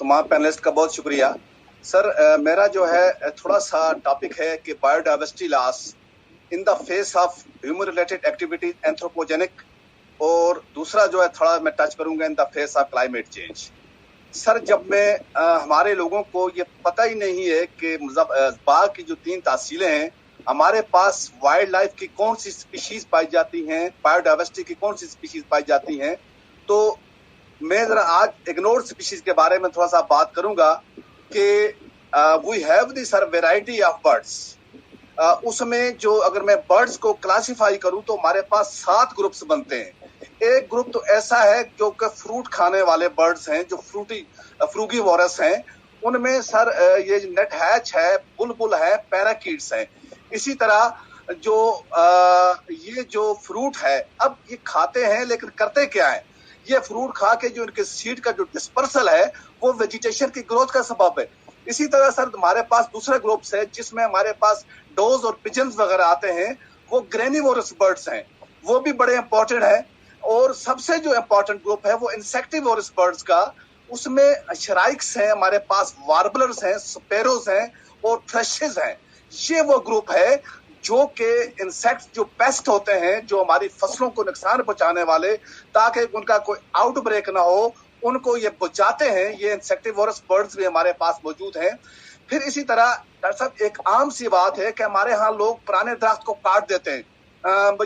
तमाम पैनलिस्ट का बहुत शुक्रिया। सर, मेरा जो है थोड़ा सा टॉपिक है कि biodiversity loss in the face of human related activities anthropogenic, और दूसरा जो है थोड़ा मैं टच करूंगा in the face of climate change. Sir, जब मैं हमारे लोगों को ये पता ही नहीं है कि बाघ की जो 3 तहसीलें हैं, हमारे पास वाइल्ड लाइफ की कौन सी स्पीशीज पाई जाती हैं, बायोडाइवर्सिटी की कौन सी स्पीशीज पाई जाती हैं, तो मैं जरा आज इग्नोर स्पीशीज के बारे में थोड़ा सा बात करूंगा कि वी हैव दी सर वेराइटी ऑफ बर्ड्स। उसमें जो अगर मैं बर्ड्स को क्लासिफाई करूं तो हमारे पास 7 ग्रुप्स बनते हैं। एक ग्रुप तो ऐसा है जो कि फ्रूट खाने वाले बर्ड्स हैं, जो फ्रूगीवोरस हैं। उनमें सर ये नटहैच है, बुलबुल है, पैराकीट्स हैं। इसी तरह जो ये जो फ्रूट है, अब ये खाते हैं लेकिन करते क्या है, ये फ्रूट खा के जो इनके सीड का जो डिस्पर्सल है वो वेजिटेशन की ग्रोथ का सबब है। इसी तरह सर हमारे पास दूसरे ग्रुप्स है जिसमें हमारे पास डोज और पिजन्स वगैरह आते हैं, वो ग्रेनिवोरस बर्ड्स हैं, वो भी बड़े इंपॉर्टेंट है। और सबसे जो इंपॉर्टेंट ग्रुप है वो इंसेक्टिवोरस बर्ड्स का, उसमें शराइक्स हैं, हमारे पास वार्बलर्स हैं, स्पैरोज हैं और थ्रशेस हैं। ये वो ग्रुप है जो कि इंसेक्ट्स जो पेस्ट होते हैं, जो हमारी फसलों को नुकसान पहुंचाने वाले, ताकि उनका कोई आउटब्रेक ना हो, उनको ये बचाते हैं। ये इंसेक्टिवोरस बर्ड्स भी हमारे पास मौजूद हैं। फिर इसी तरह डॉक्टर साहब एक आम सी बात है कि हमारे यहाँ लोग पुराने दरख्त को काट देते हैं,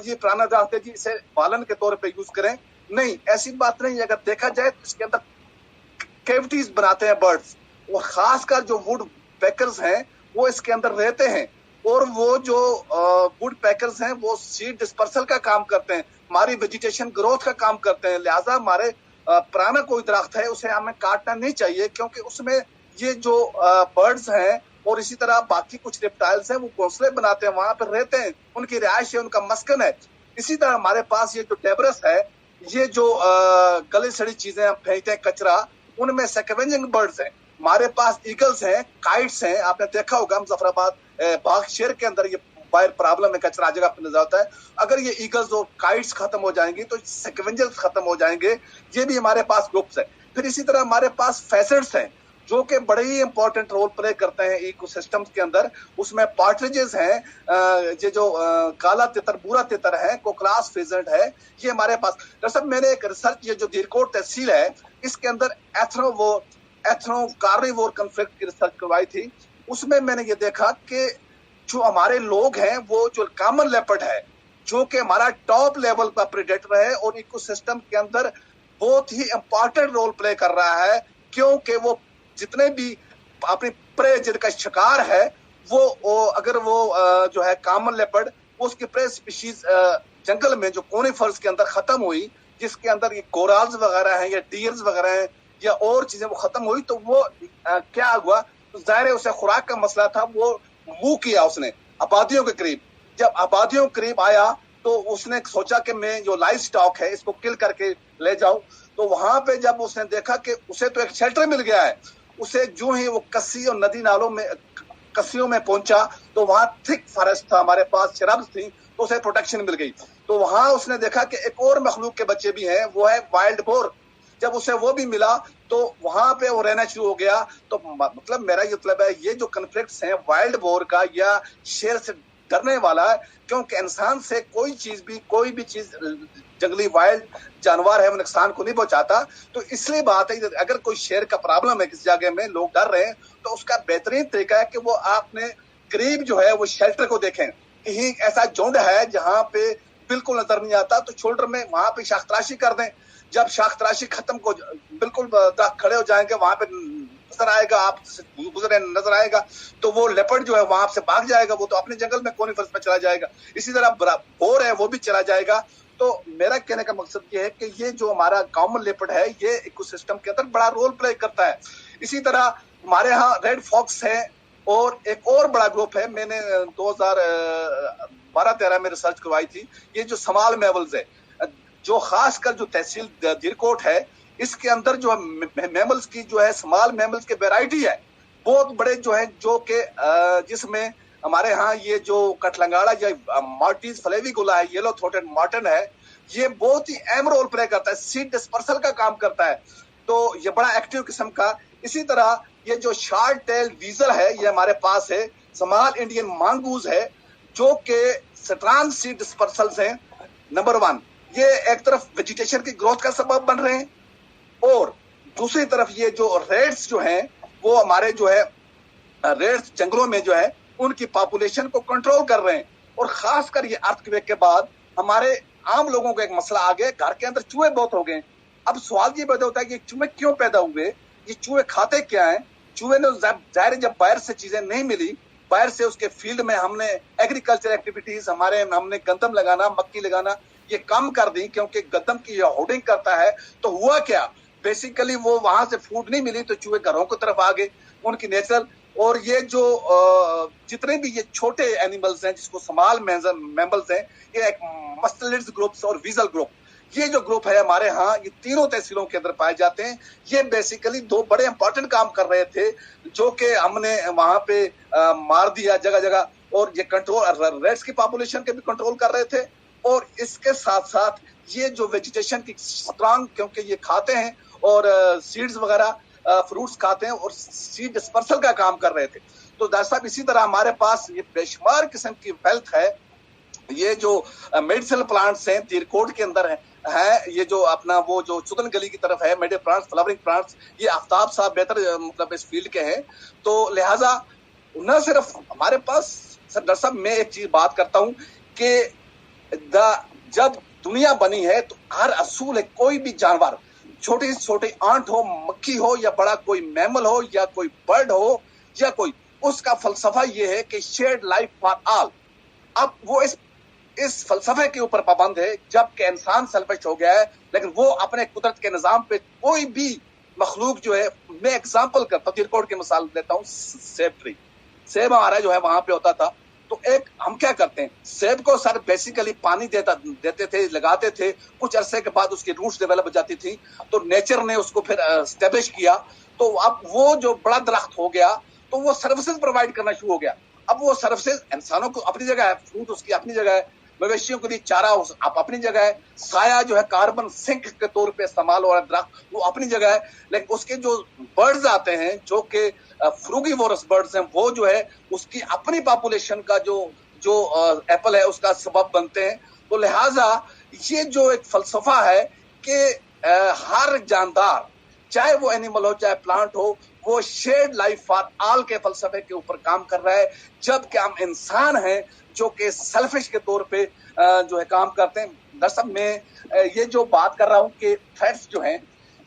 ये पुराना दरख्त है जी, इसे बालन के तौर पे यूज करें। नहीं, ऐसी बात नहीं है। अगर देखा जाए तो इसके अंदर कैविटीज बनाते हैं बर्ड्स, और खासकर जो वुड पैकर्स हैं वो इसके अंदर रहते हैं, और वो जो वुड पैकर्स हैं वो सीड डिस्पर्सल का काम करते हैं, हमारी वेजिटेशन ग्रोथ का काम करते हैं। लिहाजा हमारे पुराना कोई दरख्त है उसे हमें काटना नहीं चाहिए, क्योंकि उसमें ये जो बर्ड्स हैं और इसी तरह बाकी कुछ रेप्टाइल्स हैं वो घोंसले बनाते हैं, वहां पर रहते हैं, उनकी रिहाइश है, उनका मस्कन है। इसी तरह हमारे पास ये जो डेब्रस है, ये जो गले सड़ी चीजें हम फेंकते हैं कचरा, उनमें स्कैवेंजिंग बर्ड्स हैं। हमारे पास ईगल्स हैं, काइट्स हैं। आपने देखा होगा मुजफ्फराबाद बाघ शेर के अंदर ये वायर प्रॉब्लम है, कचरा जगह पर नजर आता है। अगर ये ईगल्स और काइट्स खत्म हो जाएंगी तो स्कैवेंजर्स खत्म हो जाएंगे। ये भी हमारे पास ग्रुप्स है। फिर इसी तरह हमारे पास फेसेंट्स हैं जो कि बड़े ही इंपॉर्टेंट रोल प्ले करते हैं इकोसिस्टम के अंदर। उसमें पार्टरिजेस हैं, ये जो काला तितर, भूरा तितर है, कोकलास फेजेंट है, ये हमारे पास। दरअसल मैंने एक रिसर्च, ये जो धीरकोट तहसील है, इसके अंदर एथनो कार्निवोर कॉन्फ्लिक्ट की रिसर्च करवाई थी। उसमें मैंने ये देखा कि जो हमारे लोग हैं, वो जो कॉमन लेपर्ड है, जो कि हमारा टॉप लेवल का प्रेडेटर है और इकोसिस्टम के अंदर बहुत ही इंपॉर्टेंट रोल प्ले कर रहा है, क्योंकि वो जितने भी अपनी प्रे जिनका शिकार है, वो अगर वो जो है कॉमन लेपर्ड, वो उसकी प्रे स्पीशीज जंगल में जो कोनिफर्स के अंदर खत्म हुई, जिसके अंदर ये कोराल्स वगैरह हैं या डियर्स वगैरह हैं या और चीजें वो खत्म हुई, तो वो क्या हुआ, तो जाहिर है उसे खुराक का मसला था, वो मूव किया उसने आबादियों के करीब। जब आबादियों के करीब आया तो उसने सोचा कि मैं जो लाइव स्टॉक है इसको किल करके ले जाऊं। तो वहां पे जब उसने देखा कि उसे तो एक शेल्टर मिल गया है, उसे जो ही वो कस्सी और नदी नालों में कस्सियों में पहुंचा तो वहां थिक फॉरेस्ट था, हमारे पास शरब्स थी, तो उसे प्रोटेक्शन मिल गई। तो वहां उसने देखा कि एक और मखलूक के बच्चे भी हैं, वो है वाइल्ड बोर। जब उसे वो भी मिला तो वहां पे वो रहना शुरू हो गया। तो मतलब मेरा ये मतलब है, ये जो कॉन्फ्लिक्ट्स हैं वाइल्ड बोर का या शेर से डरने वाला है, क्योंकि इंसान से कोई भी चीज जंगली वाइल्ड जानवर है वो नुकसान को नहीं पहुंचाता। तो इसलिए बात है, अगर कोई शेर का प्रॉब्लम है किसी जगह में, लोग डर रहे हैं, तो उसका बेहतरीन तरीका है कि वो आपने करीब जो है वो शेल्टर को देखें। कहीं ऐसा झुंड है जहां पे बिल्कुल नजर नहीं आता, तो शोल्डर में वहां पे शाख तराशी कर दें। जब शाख तराशी खत्म को बिल्कुल खड़े हो जाएंगे, वहां पे नजर आएगा, आप गुजरे नजर आएगा, तो वो लेपर्ड जो है वहां से भाग जाएगा, वो तो अपने जंगल में कोनिफर्स में चला जाएगा। इसी तरह बोर है वो भी चला जाएगा। तो मेरा कहने का मकसद ये है कि ये जो हमारा कॉमन लेपर्ड है, ये इकोसिस्टम के अंदर बड़ा रोल प्ले करता है। इसी तरह हमारे यहाँ रेड फॉक्स है, और एक और बड़ा ग्रुप है, मैंने 2012-13 में रिसर्च करवाई थी। ये जो स्मॉल मैमल्स है, जो खासकर जो तहसील धीरकोट है, इसके अंदर जो मैमल्स की जो है स्मॉल मैमल्स के वैरायटी है बहुत बड़े जो है, जो कि जिसमें हमारे यहाँ ये जो कटलंगाड़ा या मार्टिस फ्लेविकुला है, येलो थ्रोटेड मार्टन है, ये बहुत ही अहम रोल प्ले करता है, सीड डिस्पर्सल का काम करता है। तो ये बड़ा एक्टिव किस्म का। इसी तरह ये जो शार्ट टेल वीजल है ये हमारे पास है, स्मॉल इंडियन मांगूज है, जो के स्ट्रॉन्ग सीड डिस्पर्सल्स हैं। नंबर 1 ये एक तरफ वेजिटेशन की ग्रोथ का सबब बन रहे हैं, और दूसरी तरफ ये जो रेड्स जो हैं वो हमारे जो है रेड्स जंगलों में जो है उनकी पॉपुलेशन को कंट्रोल कर रहे हैं। और खासकर ये अर्थक्वेक के बाद हमारे आम लोगों को एक मसला आ गया, घर के अंदर चूहे बहुत हो गए। अब सवाल ये पैदा होता है कि चूहे क्यों पैदा हुए, ये चूहे खाते क्या हैं। चूहे ने जाहिर जब बाहर से चीजें नहीं मिली, बाहर से उसके फील्ड में हमने एग्रीकल्चर एक्टिविटीज हमने गंदम लगाना, मक्की लगाना ये कम कर दी, क्योंकि गंदम की ये होर्डिंग करता है। तो हुआ क्या, बेसिकली वो वहां से फूड नहीं मिली तो चूहे घरों की तरफ आ गए, उनकी नेचुरल। और ये जो जितने भी ये छोटे एनिमल्स हैं जिसको स्मॉल मैमल्स हैं, ये एक मस्टलिड्स ग्रुप्स और वीजल ग्रुप, ये जो ग्रुप है हमारे यहाँ ये तीनों तहसीलों के अंदर पाए जाते हैं। ये बेसिकली 2 बड़े इंपॉर्टेंट काम कर रहे थे, जो कि हमने वहां पे मार दिया जगह जगह। और ये कंट्रोल रेड्स की पॉपुलेशन के भी कंट्रोल कर रहे थे, और इसके साथ साथ ये जो वेजिटेशन की स्ट्रांग, क्योंकि ये खाते हैं और सीड्स वगैरह फ्रूट्स खाते हैं और सीड डिस्पर्सल का काम कर रहे थे। तो डॉक्टर साहब इसी तरह हमारे पास ये बेशुमार किस्म की वेल्थ है। ये जो मेडिसिनल प्लांट्स हैं तीरकोट के अंदर है ये जो अपना वो जो चुदन गली की तरफ है मेडिसिनल प्लांट्स, फ्लावरिंग प्लांट्स, ये आफ्ताब साहब बेहतर मतलब इस फील्ड के हैं। तो लिहाजा न सिर्फ हमारे पास सर, डॉक्टर साहब मैं एक चीज बात करता हूँ कि जब दुनिया बनी है तो हर असूल है, कोई भी जानवर, छोटी से छोटी आंट हो, मक्खी हो, या बड़ा कोई मैमल हो, या कोई बर्ड हो, या कोई, उसका फलसफा ये है कि शेयर्ड लाइफ फॉर ऑल। अब वो इस फलसफे के ऊपर पाबंद है, जबकि इंसान सेल्फिश हो गया है, लेकिन वो अपने कुदरत के निजाम पे कोई भी मखलूक जो है, मैं एग्जाम्पल करता हूँ, तीरकोट की मिसाल देता हूँ, सेब ट्री, सेब हमारा जो है वहां पे होता था। तो एक हम क्या करते हैं, सेब को सर बेसिकली पानी देते थे, लगाते थे, कुछ अरसे के बाद उसकी रूट्स डेवलप हो जाती थी, तो नेचर ने उसको फिर एस्टेब्लिश किया। तो अब वो जो बड़ा दरख्त हो गया तो वो सर्विसेज प्रोवाइड करना शुरू हो गया। अब वो सर्विसेज इंसानों को अपनी जगह है, फ्रूट उसकी अपनी जगह है, मवेशियों के लिए चारा आप अपनी जगह है, साया जो है कार्बन सिंक के तौर पे इस्तेमाल हो रहा है दरख्त, वो अपनी जगह है। लेकिन उसके जो बर्ड्स आते हैं जो कि फ्रूगीवोरस बर्ड्स हैं, वो जो है उसकी अपनी पॉपुलेशन का जो एप्पल है उसका सबब बनते हैं। तो लिहाजा ये जो एक फलसफा है कि हर जानदार, चाहे वो एनिमल हो चाहे प्लांट हो, वो शेयर्ड लाइफ फॉर ऑल के फलसफे के ऊपर काम कर रहा है, जबकि हम इंसान हैं जो कि सेल्फिश के तौर पे जो है काम करते हैं। दरअसल मैं ये जो बात कर रहा हूँ कि थ्रेट्स जो हैं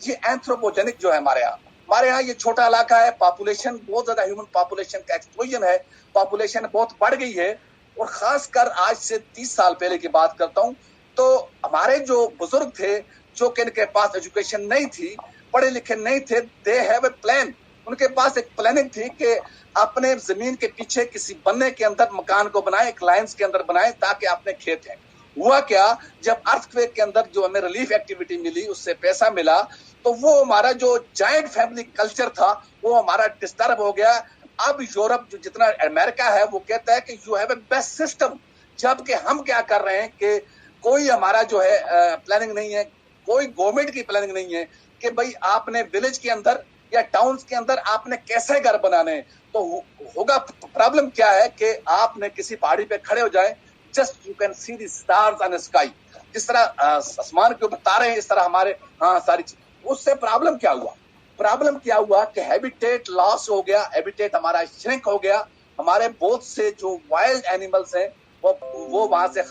ये एंथ्रोपोजेनिक जो है हमारे यहाँ ये छोटा इलाका है, पॉपुलेशन बहुत ज्यादा, ह्यूमन पॉपुलेशन का एक्सप्लोजन है, पॉपुलेशन बहुत बढ़ गई है। और खासकर आज से 30 साल पहले की बात करता हूँ, तो हमारे जो बुजुर्ग थे जो कि इनके पास एजुकेशन नहीं थी, पढ़े लिखे नहीं थे, दे हैव ए प्लान, उनके पास एक प्लानिंग थी कि अपने जमीन के पीछे किसी बन्ने के अंदर मकान को बनाए, एक लाइन्स के अंदर बनाए ताकि अपने खेत हैं। हुआ क्या, जब अर्थक्वेक के अंदर जो हमें रिलीफ एक्टिविटी मिली, उससे पैसा मिला, तो वो हमारा जो जॉइंट फैमिली कल्चर था वो हमारा डिस्टर्ब हो गया। अब यूरोप जो जितना अमेरिका है वो कहता है कि you have a best system, जबकि हम क्या कर रहे हैं कि कोई हमारा जो है प्लानिंग नहीं है, कोई गवर्नमेंट की प्लानिंग नहीं है कि भाई आपने विलेज के अंदर या टाउन्स के अंदर आपने कैसे घर बनाने। तो होगा प्रॉब्लम क्या है कि आपने किसी पहाड़ी पे खड़े हो जाए, just you can see the stars on sky, जिस तरह आसमान के ऊपर तारे हैं इस तरह हमारे सारी चीज। उससे प्रॉब्लम क्या हुआ कि हैबिटेट लॉस हो गया, हैबिटेट हमारा श्रिंक हो गया, हमारे बहुत से जो वाइल्ड एनिमल्स हैं वो वहां से